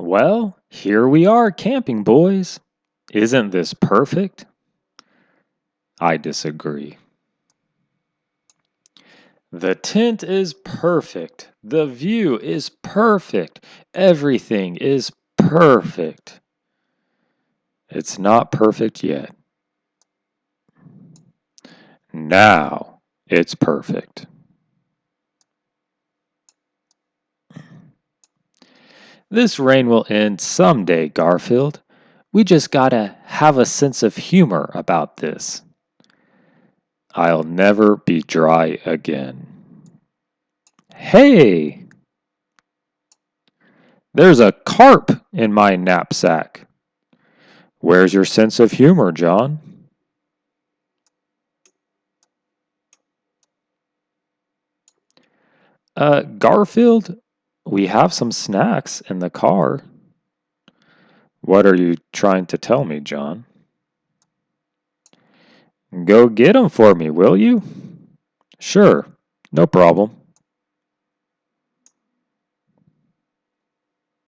Well, here we are camping, boys. Isn't this perfect? I disagree. The tent is perfect. The view is perfect. Everything is perfect. It's not perfect yet. Now it's perfect. This rain will end someday, Garfield. We just gotta have a sense of humor about this. I'll never be dry again. Hey! There's a carp in my knapsack. Where's your sense of humor, John? Garfield, we have some snacks in the car. What are you trying to tell me, John? Go get 'em for me, will you? Sure, no problem.